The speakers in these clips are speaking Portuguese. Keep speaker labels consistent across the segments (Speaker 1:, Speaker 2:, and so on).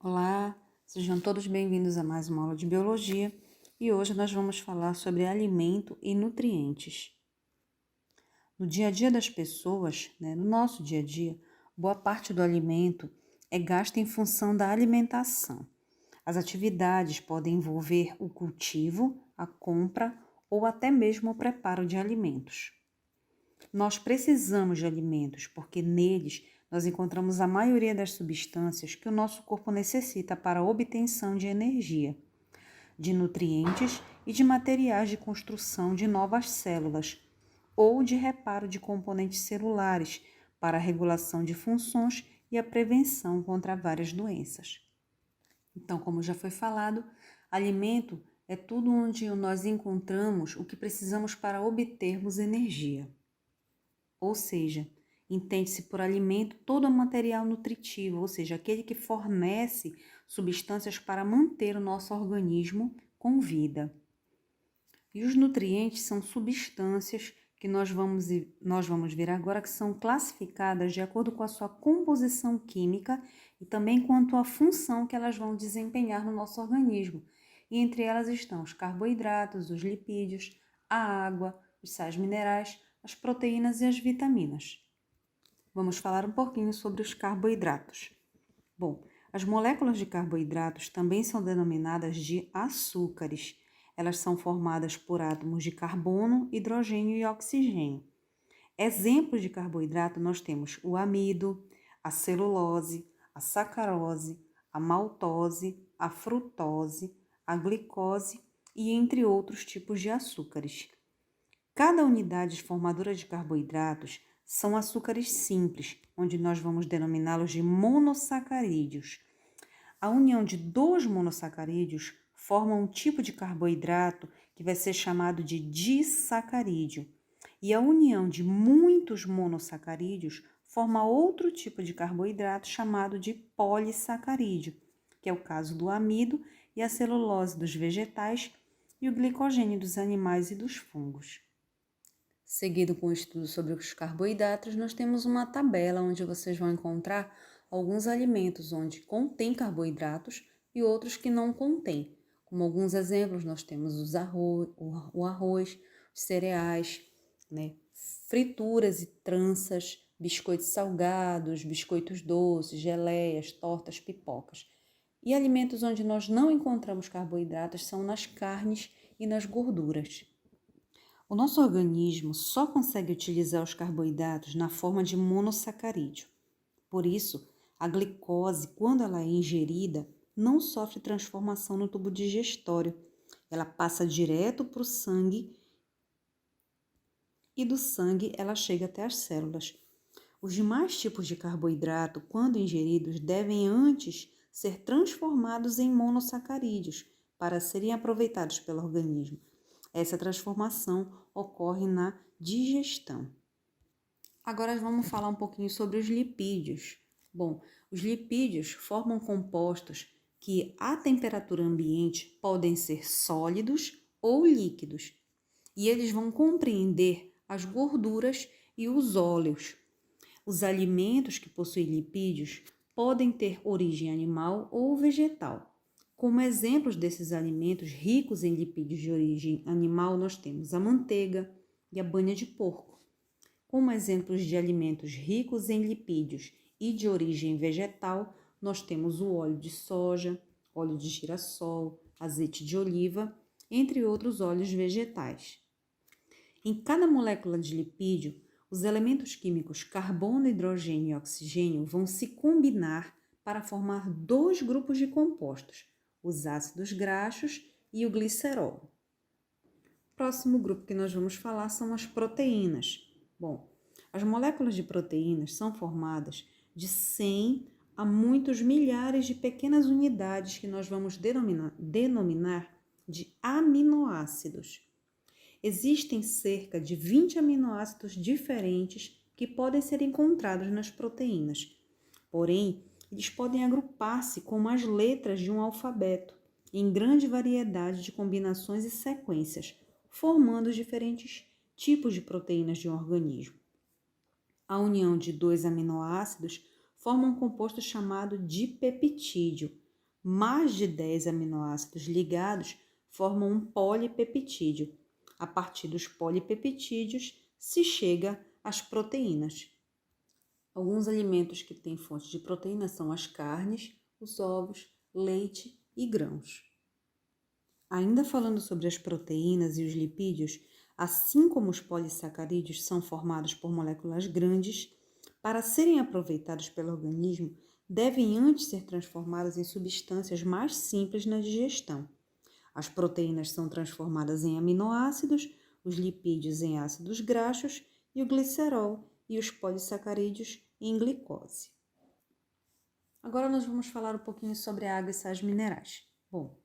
Speaker 1: Olá, sejam todos bem-vindos a mais uma aula de biologia e hoje nós vamos falar sobre alimento e nutrientes. No dia a dia das pessoas, no nosso dia a dia, boa parte do alimento é gasta em função da alimentação. As atividades podem envolver o cultivo, a compra ou até mesmo o preparo de alimentos. Nós precisamos de alimentos porque neles nós encontramos a maioria das substâncias que o nosso corpo necessita para a obtenção de energia, de nutrientes e de materiais de construção de novas células ou de reparo de componentes celulares para a regulação de funções e a prevenção contra várias doenças. Então, como já foi falado, alimento é tudo onde nós encontramos o que precisamos para obtermos energia. Ou seja, entende-se por alimento todo o material nutritivo, ou seja, aquele que fornece substâncias para manter o nosso organismo com vida. E os nutrientes são substâncias que nós vamos ver agora que são classificadas de acordo com a sua composição química e também quanto à função que elas vão desempenhar no nosso organismo. E entre elas estão os carboidratos, os lipídios, a água, os sais minerais, as proteínas e as vitaminas. Vamos falar um pouquinho sobre os carboidratos. Bom, as moléculas de carboidratos também são denominadas de açúcares. Elas são formadas por átomos de carbono, hidrogênio e oxigênio. Exemplos de carboidrato nós temos o amido, a celulose, a sacarose, a maltose, a frutose, a glicose e entre outros tipos de açúcares. Cada unidade formadora de carboidratos são açúcares simples, onde nós vamos denominá-los de monossacarídeos. A união de dois monossacarídeos forma um tipo de carboidrato que vai ser chamado de disacarídeo. E a união de muitos monossacarídeos forma outro tipo de carboidrato chamado de polissacarídeo, que é o caso do amido e a celulose dos vegetais e o glicogênio dos animais e dos fungos. Seguido com o estudo sobre os carboidratos, nós temos uma tabela onde vocês vão encontrar alguns alimentos onde contém carboidratos e outros que não contém. Como alguns exemplos, nós temos o arroz, os cereais, frituras e tranças, biscoitos salgados, biscoitos doces, geleias, tortas, pipocas. E alimentos onde nós não encontramos carboidratos são nas carnes e nas gorduras. O nosso organismo só consegue utilizar os carboidratos na forma de monossacarídeo. Por isso, a glicose, quando ela é ingerida, não sofre transformação no tubo digestório. Ela passa direto para o sangue e do sangue ela chega até as células. Os demais tipos de carboidrato, quando ingeridos, devem antes ser transformados em monossacarídeos para serem aproveitados pelo organismo. Essa transformação ocorre na digestão. Agora vamos falar um pouquinho sobre os lipídios. Bom, os lipídios formam compostos que, à temperatura ambiente, podem ser sólidos ou líquidos, e eles vão compreender as gorduras e os óleos. Os alimentos que possuem lipídios podem ter origem animal ou vegetal. Como exemplos desses alimentos ricos em lipídios de origem animal, nós temos a manteiga e a banha de porco. Como exemplos de alimentos ricos em lipídios e de origem vegetal, nós temos o óleo de soja, óleo de girassol, azeite de oliva, entre outros óleos vegetais. Em cada molécula de lipídio, os elementos químicos carbono, hidrogênio e oxigênio vão se combinar para formar dois grupos de compostos, os ácidos graxos e o glicerol. O próximo grupo que nós vamos falar são as proteínas. Bom, as moléculas de proteínas são formadas de 100 a muitos milhares de pequenas unidades que nós vamos denominar de aminoácidos. Existem cerca de 20 aminoácidos diferentes que podem ser encontrados nas proteínas. Porém, eles podem agrupar-se como as letras de um alfabeto, em grande variedade de combinações e sequências, formando os diferentes tipos de proteínas de um organismo. A união de dois aminoácidos forma um composto chamado dipeptídeo, mais de 10 aminoácidos ligados formam um polipeptídeo. A partir dos polipeptídeos se chega às proteínas. Alguns alimentos que têm fonte de proteína são as carnes, os ovos, leite e grãos. Ainda falando sobre as proteínas e os lipídios, assim como os polissacarídeos são formados por moléculas grandes, para serem aproveitados pelo organismo, devem antes ser transformados em substâncias mais simples na digestão. As proteínas são transformadas em aminoácidos, os lipídios em ácidos graxos e o glicerol e os polissacarídeos em glicose. Agora nós vamos falar um pouquinho sobre a água e sais minerais. Bom,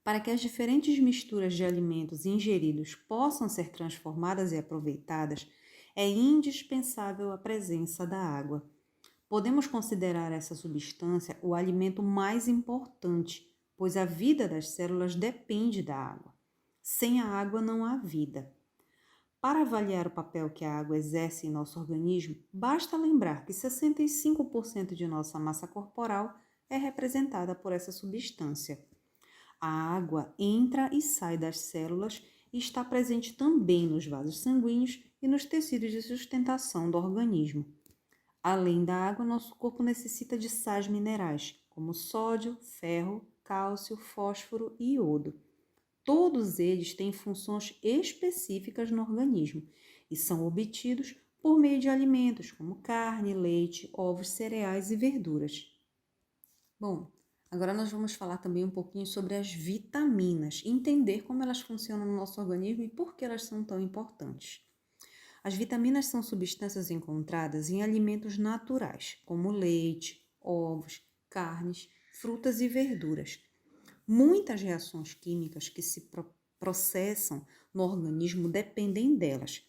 Speaker 1: para que as diferentes misturas de alimentos ingeridos possam ser transformadas e aproveitadas, é indispensável a presença da água. Podemos considerar essa substância o alimento mais importante, pois a vida das células depende da água. Sem a água não há vida. Para avaliar o papel que a água exerce em nosso organismo, basta lembrar que 65% de nossa massa corporal é representada por essa substância. A água entra e sai das células e está presente também nos vasos sanguíneos e nos tecidos de sustentação do organismo. Além da água, nosso corpo necessita de sais minerais, como sódio, ferro, cálcio, fósforo e iodo. Todos eles têm funções específicas no organismo e são obtidos por meio de alimentos como carne, leite, ovos, cereais e verduras. Bom, agora nós vamos falar também um pouquinho sobre as vitaminas, entender como elas funcionam no nosso organismo e por que elas são tão importantes. As vitaminas são substâncias encontradas em alimentos naturais, como leite, ovos, carnes, frutas e verduras. Muitas reações químicas que se processam no organismo dependem delas.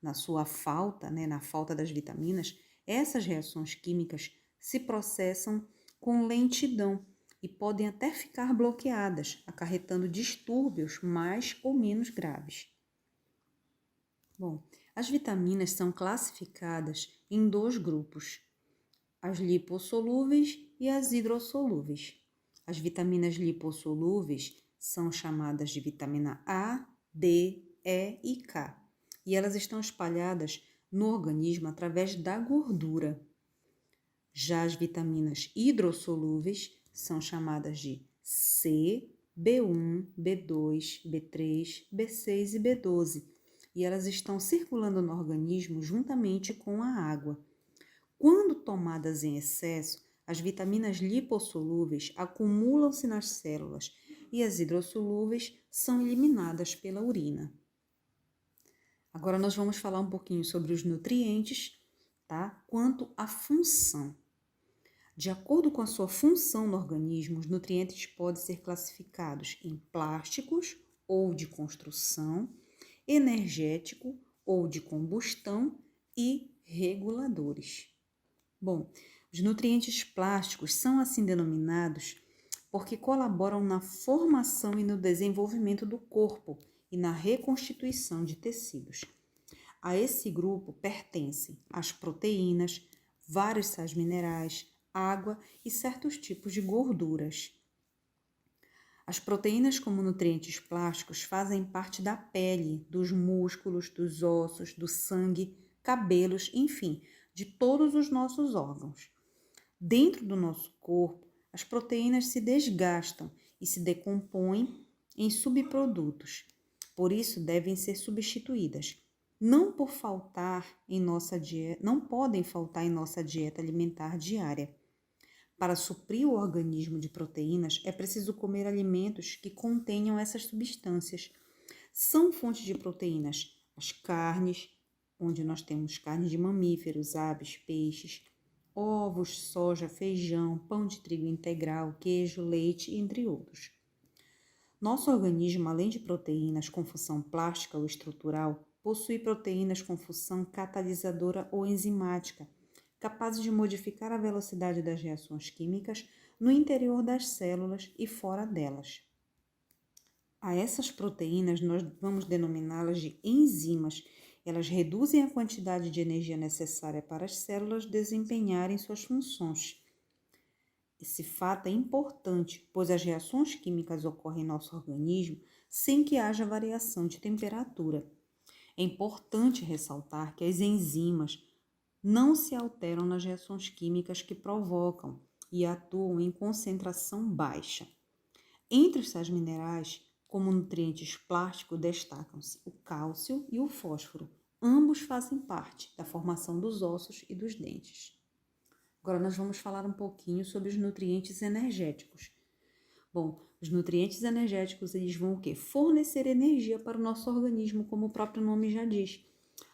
Speaker 1: Na sua falta, na falta das vitaminas, essas reações químicas se processam com lentidão e podem até ficar bloqueadas, acarretando distúrbios mais ou menos graves. Bom, as vitaminas são classificadas em 2 grupos, as lipossolúveis e as hidrossolúveis. As vitaminas lipossolúveis são chamadas de vitamina A, D, E e K, e elas estão espalhadas no organismo através da gordura. Já as vitaminas hidrossolúveis são chamadas de C, B1, B2, B3, B6 e B12, e elas estão circulando no organismo juntamente com a água. Quando tomadas em excesso, as vitaminas lipossolúveis acumulam-se nas células e as hidrossolúveis são eliminadas pela urina. Agora nós vamos falar um pouquinho sobre os nutrientes, tá? Quanto à função. De acordo com a sua função no organismo, os nutrientes podem ser classificados em plásticos ou de construção, energético ou de combustão e reguladores. Bom, os nutrientes plásticos são assim denominados porque colaboram na formação e no desenvolvimento do corpo e na reconstituição de tecidos. A esse grupo pertencem as proteínas, vários sais minerais, água e certos tipos de gorduras. As proteínas, como nutrientes plásticos, fazem parte da pele, dos músculos, dos ossos, do sangue, cabelos, enfim, de todos os nossos órgãos. Dentro do nosso corpo, as proteínas se desgastam e se decompõem em subprodutos. Por isso, devem ser substituídas. Não podem faltar em nossa dieta alimentar diária. Para suprir o organismo de proteínas, é preciso comer alimentos que contenham essas substâncias. São fontes de proteínas as carnes, onde nós temos carne de mamíferos, aves, peixes, ovos, soja, feijão, pão de trigo integral, queijo, leite, entre outros. Nosso organismo, além de proteínas com função plástica ou estrutural, possui proteínas com função catalisadora ou enzimática, capazes de modificar a velocidade das reações químicas no interior das células e fora delas. A essas proteínas nós vamos denominá-las de enzimas. Elas reduzem a quantidade de energia necessária para as células desempenharem suas funções. Esse fato é importante, pois as reações químicas ocorrem em nosso organismo sem que haja variação de temperatura. É importante ressaltar que as enzimas não se alteram nas reações químicas que provocam e atuam em concentração baixa. Entre os sais minerais, como nutrientes plásticos, destacam-se o cálcio e o fósforo. Ambos fazem parte da formação dos ossos e dos dentes. Agora nós vamos falar um pouquinho sobre os nutrientes energéticos. Bom, os nutrientes energéticos, eles vão o quê? Fornecer energia para o nosso organismo, como o próprio nome já diz.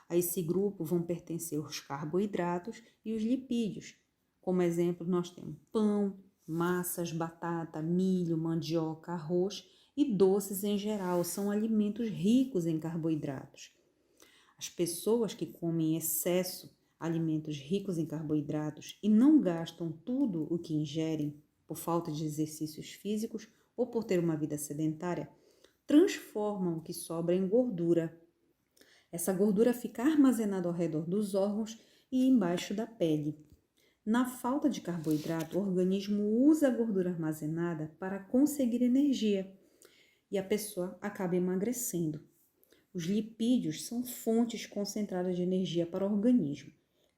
Speaker 1: A esse grupo vão pertencer os carboidratos e os lipídios. Como exemplo, nós temos pão, massas, batata, milho, mandioca, arroz e doces em geral. São alimentos ricos em carboidratos. As pessoas que comem em excesso alimentos ricos em carboidratos e não gastam tudo o que ingerem por falta de exercícios físicos ou por ter uma vida sedentária, transformam o que sobra em gordura. Essa gordura fica armazenada ao redor dos órgãos e embaixo da pele. Na falta de carboidrato, o organismo usa a gordura armazenada para conseguir energia e a pessoa acaba emagrecendo. Os lipídios são fontes concentradas de energia para o organismo.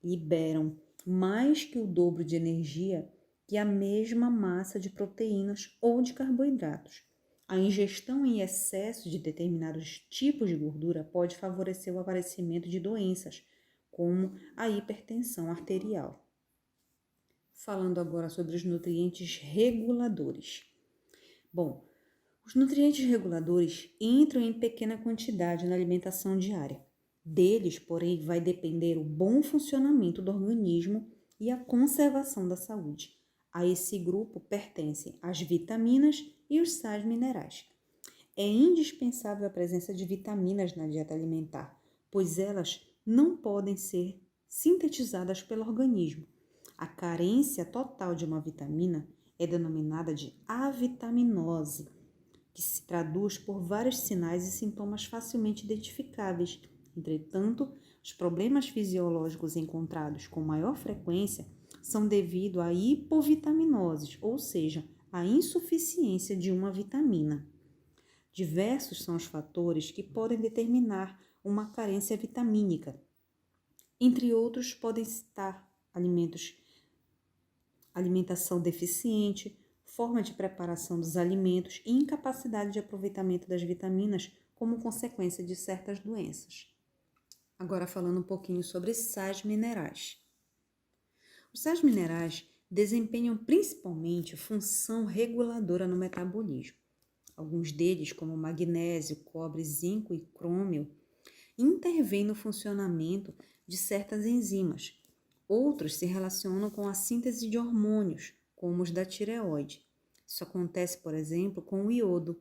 Speaker 1: Liberam mais que o dobro de energia que a mesma massa de proteínas ou de carboidratos. A ingestão em excesso de determinados tipos de gordura pode favorecer o aparecimento de doenças, como a hipertensão arterial. Falando agora sobre os nutrientes reguladores. Bom, os nutrientes reguladores entram em pequena quantidade na alimentação diária. Deles, porém, vai depender o bom funcionamento do organismo e a conservação da saúde. A esse grupo pertencem as vitaminas e os sais minerais. É indispensável a presença de vitaminas na dieta alimentar, pois elas não podem ser sintetizadas pelo organismo. A carência total de uma vitamina é denominada de avitaminose, que se traduz por vários sinais e sintomas facilmente identificáveis. Entretanto, os problemas fisiológicos encontrados com maior frequência são devido a hipovitaminoses, ou seja, a insuficiência de uma vitamina. Diversos são os fatores que podem determinar uma carência vitamínica. Entre outros, podem citar alimentação deficiente, forma de preparação dos alimentos e incapacidade de aproveitamento das vitaminas como consequência de certas doenças. Agora falando um pouquinho sobre sais minerais. Os sais minerais desempenham principalmente função reguladora no metabolismo. Alguns deles, como magnésio, cobre, zinco e crômio, intervêm no funcionamento de certas enzimas. Outros se relacionam com a síntese de hormônios, como os da tireoide. Isso acontece, por exemplo, com o iodo.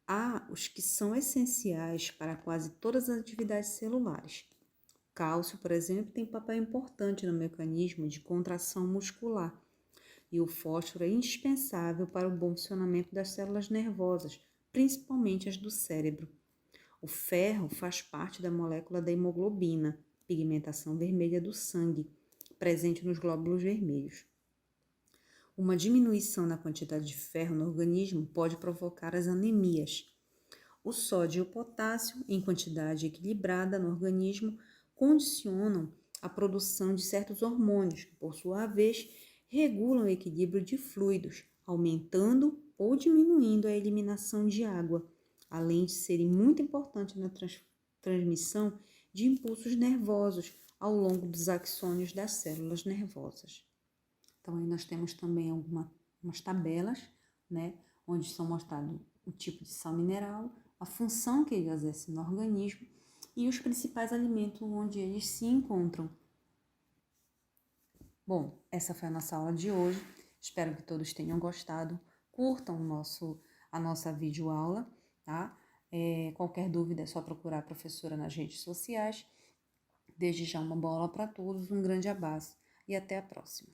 Speaker 1: Há os que são essenciais para quase todas as atividades celulares. O cálcio, por exemplo, tem papel importante no mecanismo de contração muscular. E o fósforo é indispensável para o bom funcionamento das células nervosas, principalmente as do cérebro. O ferro faz parte da molécula da hemoglobina, pigmentação vermelha do sangue, presente nos glóbulos vermelhos. Uma diminuição na quantidade de ferro no organismo pode provocar as anemias. O sódio e o potássio, em quantidade equilibrada no organismo, condicionam a produção de certos hormônios, que, por sua vez, regulam o equilíbrio de fluidos, aumentando ou diminuindo a eliminação de água, além de serem muito importantes na transmissão de impulsos nervosos ao longo dos axônios das células nervosas. Então, aí nós temos também algumas tabelas, né, onde são mostrados o tipo de sal mineral, a função que ele exerce no organismo e os principais alimentos onde eles se encontram. Bom, essa foi a nossa aula de hoje. Espero que todos tenham gostado. Curtam a nossa videoaula, tá? Qualquer dúvida é só procurar a professora nas redes sociais. Desde já uma boa aula para todos, um grande abraço e até a próxima.